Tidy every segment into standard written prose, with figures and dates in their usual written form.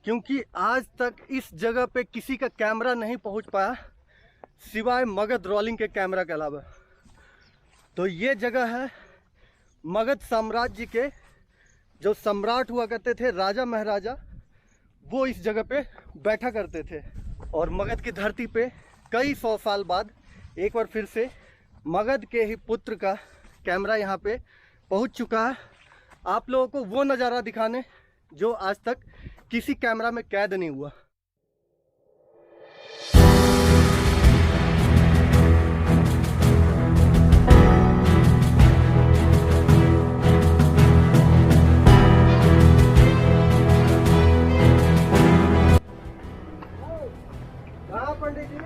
क्योंकि आज तक इस जगह पे किसी का कैमरा नहीं पहुंच पाया सिवाय मगध रोलिंग के कैमरा के अलावा। तो ये जगह है मगध साम्राज्य के जो सम्राट हुआ करते थे, राजा महाराजा, वो इस जगह पे बैठा करते थे। और मगध की धरती पे कई 100 साल बाद एक बार फिर से मगध के ही पुत्र का कैमरा यहाँ पे पहुँच चुका है, आप लोगों को वो नज़ारा दिखाने जो आज तक किसी कैमरा में कैद नहीं हुआ। कहाँ पंडित जी?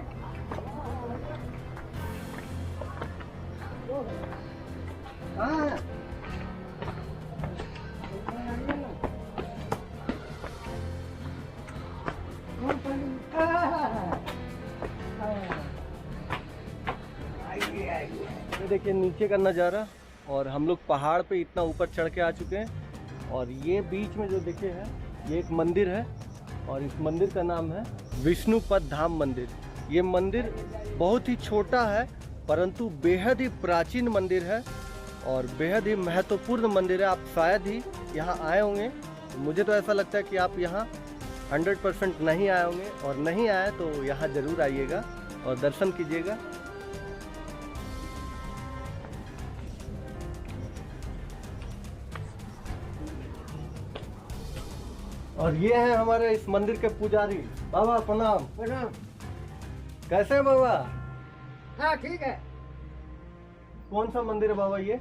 कहाँ है? देखिए नीचे का नज़ारा, और हम लोग पहाड़ पे इतना ऊपर चढ़ के आ चुके हैं। और ये बीच में जो देखे है ये एक मंदिर है, और इस मंदिर का नाम है विष्णुपद धाम मंदिर। ये मंदिर बहुत ही छोटा है परंतु बेहद ही प्राचीन मंदिर है और बेहद ही महत्वपूर्ण मंदिर है। आप शायद ही यहाँ आए होंगे, मुझे तो ऐसा लगता है कि आप यहाँ 100% नहीं आए होंगे, और नहीं आए तो यहाँ ज़रूर आइएगा और दर्शन कीजिएगा। और ये है हमारे इस मंदिर के पुजारी बाबा। प्रणाम। प्रणाम। कैसे हैं बाबा? हाँ ठीक है। कौन सा मंदिर है बाबा ये?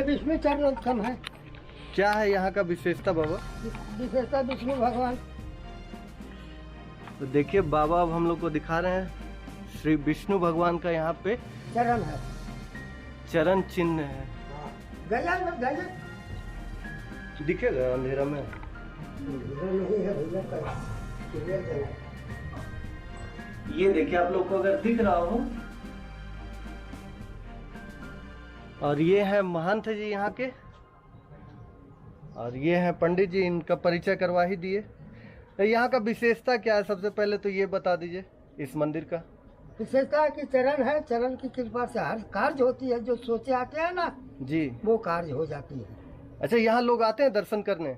विष्णु चरणोत्तम है। क्या है यहाँ का विशेषता बाबा? विशेषता विष्णु भगवान। तो देखिए बाबा अब हम लोग को दिखा रहे हैं श्री विष्णु भगवान का यहाँ पे चरण है, चरण चिन्ह है। गजल गजल दिखेगा अंधेरा में? नहीं है भैया। ये देखिए आप लोग को अगर दिख रहा हो। और ये है महंत जी यहाँ के, और ये है पंडित जी, इनका परिचय करवा ही दिए। तो यहाँ का विशेषता क्या है सबसे पहले तो ये बता दीजिए इस मंदिर का। विशेषता की चरण है, चरण की कृपा से हर कार्य होती है। जो सोचे आते हैं ना जी, वो कार्य हो जाती है। अच्छा यहाँ लोग आते हैं दर्शन करने?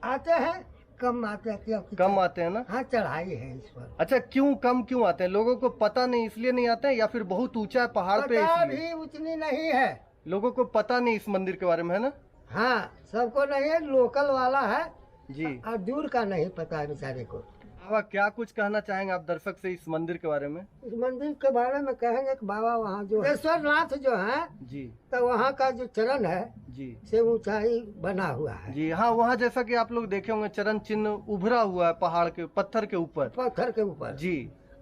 आते हैं, कम आते हैं। क्योंकि कम आते हैं ना? हाँ चढ़ाई है इस पर। अच्छा क्यों आते हैं? लोगों को पता नहीं इसलिए नहीं आते हैं, या फिर बहुत ऊंचा है पहाड़ पे पता इसलिए? भी उतनी नहीं है, लोगों को पता नहीं इस मंदिर के बारे में, है ना? हाँ सबको नहीं है, लोकल वाला है जी। और दूर का नहीं पता है बेचारे को। बाबा क्या कुछ कहना चाहेंगे आप दर्शक से इस मंदिर के बारे में? इस मंदिर के बारे में कहेंगे कि बाबा वहाँ जो ईश्वरनाथ जो है जी, तो वहाँ का जो चरण है जी से ऊंचाई बना हुआ है। जी हाँ, वहाँ जैसा कि आप लोग देखे होंगे चरण चिन्ह उभरा हुआ है पहाड़ के पत्थर के ऊपर। पत्थर के ऊपर जी।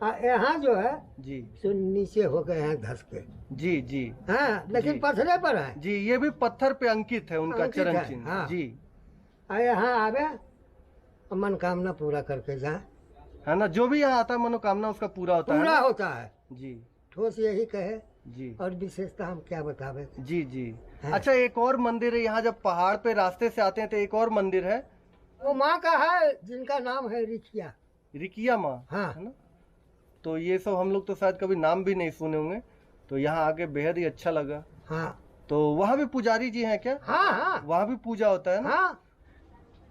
यहाँ जो है जी सो नीचे हो गए हैं धस के। जी जी हाँ लेकिन जी। पत्थरे पर है जी, ये भी पत्थर पे अंकित है उनका अंकित चरण है, चिन्ह। हाँ। जी यहाँ आवे मनोकामना पूरा करके जाए। है ना, जो भी यहाँ आता है मनोकामना उसका पूरा होता है पूरा ना? होता है। जी ठोस यही कहे। जी और विशेषता हम क्या बतावे। जी जी। हाँ। अच्छा एक और मंदिर है यहाँ, जब पहाड़ पे रास्ते से आते हैं तो एक और मंदिर है, वो माँ का है जिनका नाम है रिखिया। रिकिया माँ, हाँ। है ना? तो ये सब हम लोग तो शायद कभी नाम भी नहीं सुने होंगे, तो यहाँ आके बेहद ही अच्छा लगा। हाँ तो वहाँ भी पुजारी जी हैं क्या? हाँ हाँ वहाँ भी पूजा होता है ना? हाँ।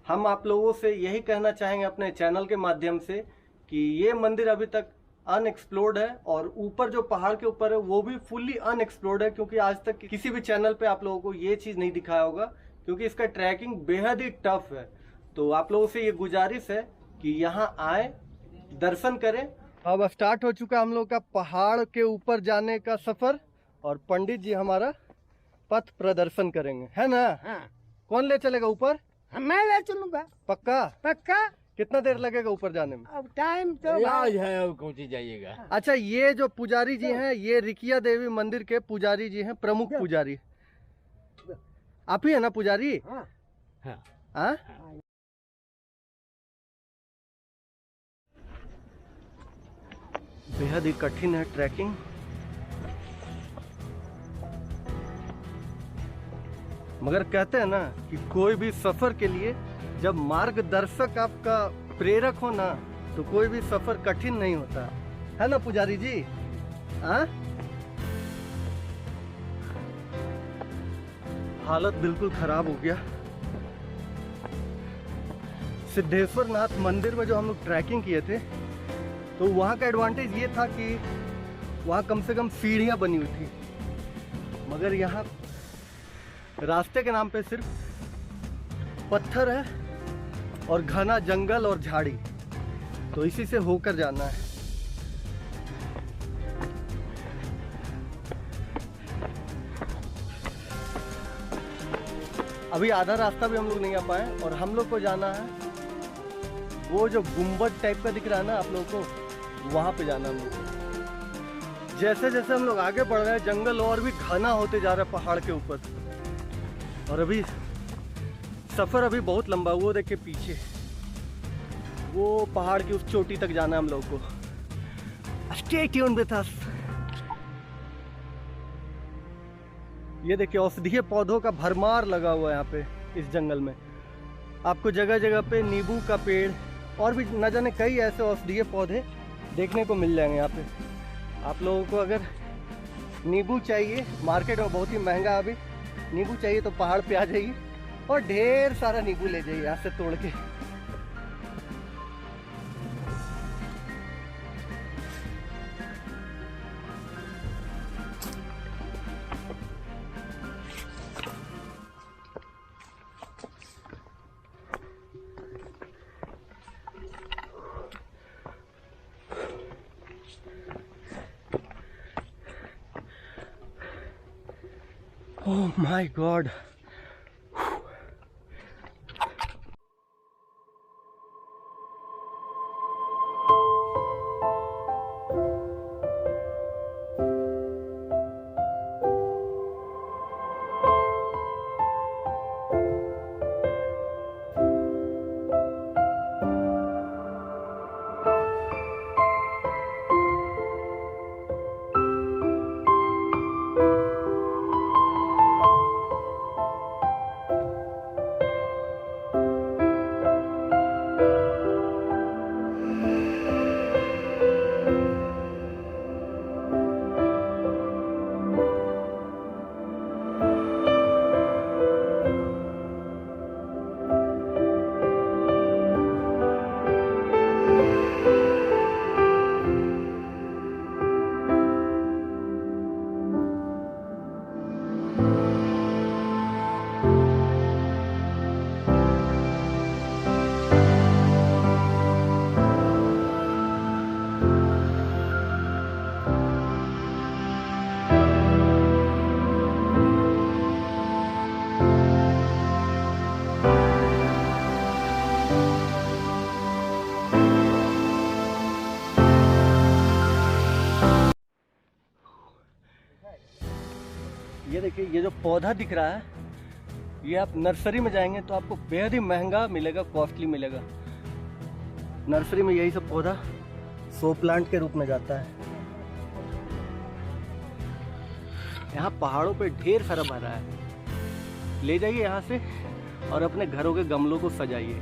हम आप लोगों से यही कहना चाहेंगे अपने चैनल के माध्यम से कि ये मंदिर अभी तक अनएक्सप्लोर्ड है, और ऊपर जो पहाड़ के ऊपर है वो भी फुल्ली अनएक्सप्लोर्ड है, क्योंकि आज तक किसी भी चैनल पे आप लोगों को ये चीज़ नहीं दिखाया होगा, क्योंकि इसका ट्रैकिंग बेहद ही टफ है। तो आप लोगों से ये गुजारिश है कि यहाँ आए, दर्शन करें। अब स्टार्ट हो चुका हम लोग का पहाड़ के ऊपर जाने का सफर, और पंडित जी हमारा पथ प्रदर्शन करेंगे, है ना? हाँ कौन ले चलेगा ऊपर? मैं ले चलूंगा। पक्का? पक्का। कितना देर लगेगा ऊपर जाने में? अब टाइम तो इलाज है, अब पहुंची जाइएगा। अच्छा ये जो पुजारी जी हैं ये रिकिया देवी मंदिर के पुजारी जी हैं, प्रमुख पुजारी। आप ही है ना पुजारी? हाँ हाँ। हाँ? बेहद ही कठिन है ट्रैकिंग। मगर कहते हैं ना कि कोई भी सफर के लिए जब मार्गदर्शक आपका प्रेरक हो ना तो कोई भी सफर कठिन नहीं होता है ना पुजारी जी। हाँ, हालत बिल्कुल खराब हो गया। सिद्धेश्वर नाथ मंदिर में जो हम लोग ट्रैकिंग किए थे तो वहाँ का एडवांटेज ये था कि वहाँ कम से कम सीढ़ियाँ बनी हुई थी, मगर यहाँ रास्ते के नाम पे सिर्फ पत्थर है और घना जंगल और झाड़ी, तो इसी से होकर जाना है। अभी आधा रास्ता भी हम लोग नहीं आ पाए और हम लोग को जाना है वो जो गुंबद टाइप का दिख रहा है ना आप लोगों को, वहाँ पे जाना हम लोग को। जैसे जैसे हम लोग आगे बढ़ रहे हैं जंगल और भी घना होते जा रहा है पहाड़ के ऊपर, और अभी सफ़र अभी बहुत लंबा। वो देखिए पीछे वो पहाड़ की उस चोटी तक जाना है हम लोग को। Stay tuned with us. ये देखिए औषधीय पौधों का भरमार लगा हुआ है यहाँ पे इस जंगल में। आपको जगह जगह पे नींबू का पेड़ और भी न जाने कई ऐसे औषधीय पौधे देखने को मिल जाएंगे यहाँ पे। आप लोगों को अगर नींबू चाहिए, मार्केट में बहुत ही महंगा अभी नींबू चाहिए, तो पहाड़ पे आ जाइए और ढेर सारा नींबू ले जाइए यहाँ से तोड़ के। Oh my God. ये देखिए ये जो पौधा दिख रहा है ये आप नर्सरी में जाएंगे तो आपको बेहद ही महंगा मिलेगा, कॉस्टली मिलेगा। नर्सरी में यही सब पौधा शो प्लांट के रूप में जाता है। यहाँ पहाड़ों पे ढेर सारा भरा है, ले जाइए यहाँ से और अपने घरों के गमलों को सजाइए।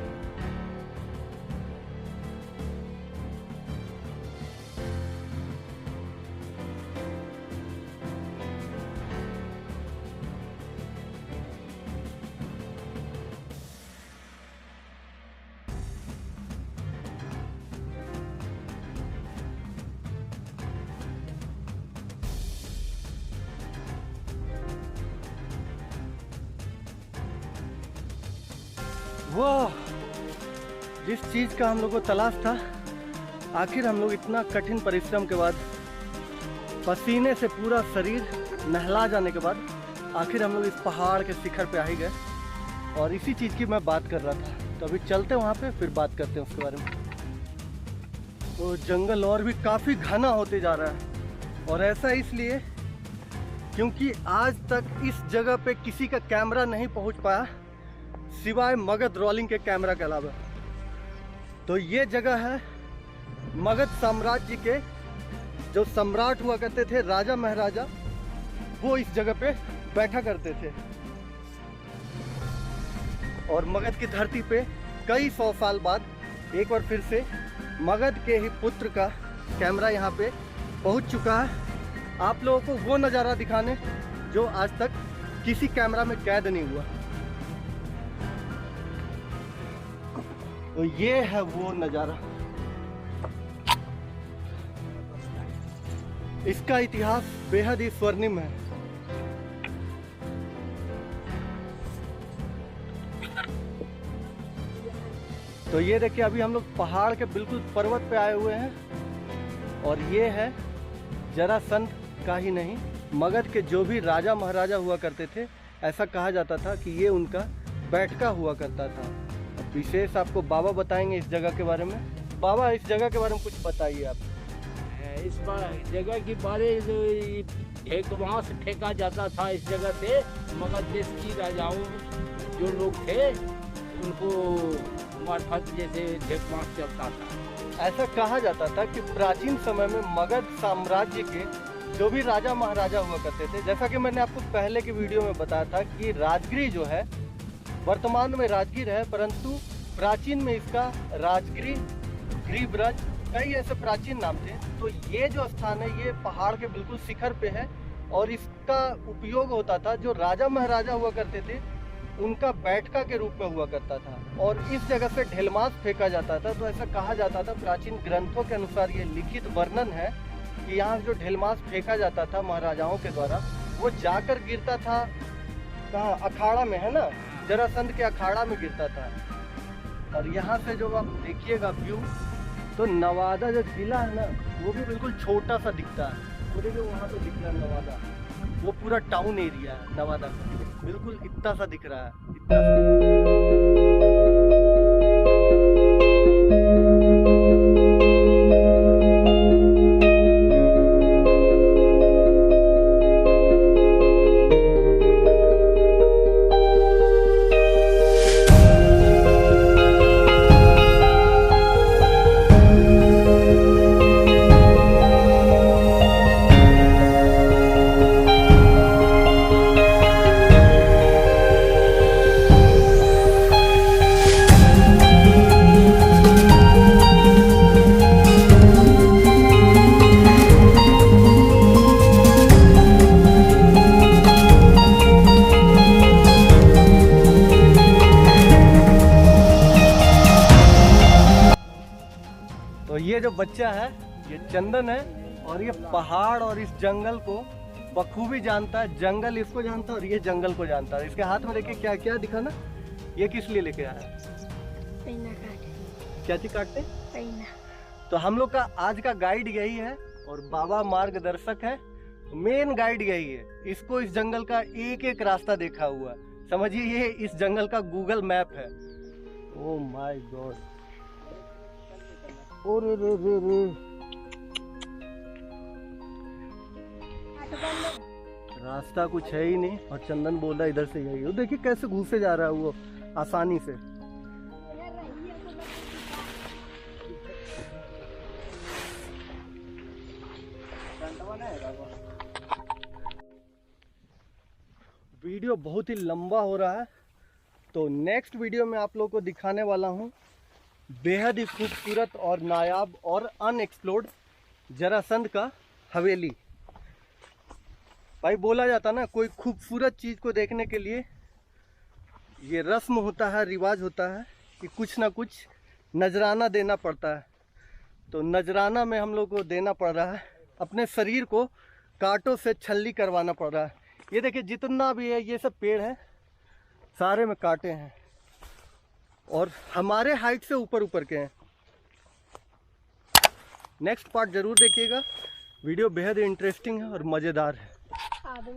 वो जिस चीज़ का हम लोग को तलाश था, आखिर हम लोग इतना कठिन परिश्रम के बाद, पसीने से पूरा शरीर नहला जाने के बाद आखिर हम लोग इस पहाड़ के शिखर पे आ ही गए। और इसी चीज़ की मैं बात कर रहा था, तो अभी चलते हैं वहाँ पे, फिर बात करते हैं उसके बारे में। तो जंगल और भी काफ़ी घना होते जा रहा है, और ऐसा इसलिए क्योंकि आज तक इस जगह पे किसी का कैमरा नहीं पहुँच पाया सिवाय मगध रोलिंग के कैमरा के अलावा। तो ये जगह है मगध साम्राज्य के जो सम्राट हुआ करते थे, राजा महाराजा, वो इस जगह पे बैठा करते थे। और मगध की धरती पे कई 100 साल बाद एक बार फिर से मगध के ही पुत्र का कैमरा यहाँ पे पहुँच चुका है आप लोगों को वो नज़ारा दिखाने जो आज तक किसी कैमरा में कैद नहीं हुआ। तो ये है वो नज़ारा। इसका इतिहास बेहद ही स्वर्णिम है। तो ये देखिए अभी हम लोग पहाड़ के बिल्कुल पर्वत पे आए हुए हैं और ये है जरासंध का ही नहीं, मगध के जो भी राजा महाराजा हुआ करते थे, ऐसा कहा जाता था कि ये उनका बैठका हुआ करता था। अब विशेष आपको बाबा बताएंगे इस जगह के बारे में। बाबा इस जगह के बारे में कुछ बताइए आप। इस जगह के बारे वहाँ से फेंका जाता था इस जगह से। मगध देश की राजाओं जो लोग थे उनको मार्फत जैसे ढेकवास चलता था। ऐसा कहा जाता था कि प्राचीन समय में मगध साम्राज्य के जो भी राजा महाराजा हुआ करते थे, जैसा कि मैंने आपको पहले की वीडियो में बताया था कि राजगिरी जो है वर्तमान में राजगीर है, परंतु प्राचीन में इसका राजगिरी, ग्रीवराज, कई ऐसे प्राचीन नाम थे। तो ये जो स्थान है ये पहाड़ के बिल्कुल शिखर पे है और इसका उपयोग होता था जो राजा महाराजा हुआ करते थे उनका बैठका के रूप में हुआ करता था और इस जगह से ढेलमास फेंका जाता था। तो ऐसा कहा जाता था, प्राचीन ग्रंथों के अनुसार ये लिखित वर्णन है कि यहाँ जो ढेलमास फेंका जाता था महाराजाओं के द्वारा, वो जाकर गिरता था कहाँ, अखाड़ा में, है ना, जरासंध के अखाड़ा में गिरता था। और यहाँ से जो आप देखिएगा व्यू, तो नवादा जो जिला है ना वो भी बिल्कुल छोटा सा दिखता है। वो देखिए वहाँ पे दिख रहा है नवादा, वो पूरा टाउन एरिया है नवादा का, बिल्कुल इतना सा दिख रहा है, इतना सा। तो ये जो बच्चा है ये चंदन है और ये पहाड़ और इस जंगल को बखूबी जानता है। जंगल इसको जानता है और ये जंगल को जानता है। इसके हाथ में देखिए क्या क्या दिखा ना, ये किस लिए लेके आया है? पैना काटे। क्या चीज काटते? पैना। तो हम लोग का आज का गाइड यही है और बाबा मार्गदर्शक है, मेन गाइड यही है। इसको इस जंगल का एक एक रास्ता देखा हुआ, समझिए ये इस जंगल का गूगल मैप है। ओ माय गॉड, ओरे रे रे रे, रास्ता कुछ है ही नहीं और चंदन बोल रहा है इधर से यही। वो देखिए कैसे घुसे जा रहा है वो आसानी से। वीडियो बहुत ही लंबा हो रहा है, तो नेक्स्ट वीडियो में आप लोगों को दिखाने वाला हूँ बेहद ही खूबसूरत और नायाब और अनएक्सप्लोर्ड जरासंध का हवेली। भाई बोला जाता ना, कोई खूबसूरत चीज़ को देखने के लिए ये रस्म होता है, रिवाज होता है कि कुछ ना कुछ नजराना देना पड़ता है। तो नजराना में हम लोग को देना पड़ रहा है, अपने शरीर को कांटों से छल्ली करवाना पड़ रहा है। ये देखिए जितना भी है ये सब पेड़ है, सारे में कांटे हैं और हमारे हाइट से ऊपर ऊपर के हैं। नेक्स्ट पार्ट जरूर देखिएगा, वीडियो बेहद इंटरेस्टिंग है और मज़ेदार है।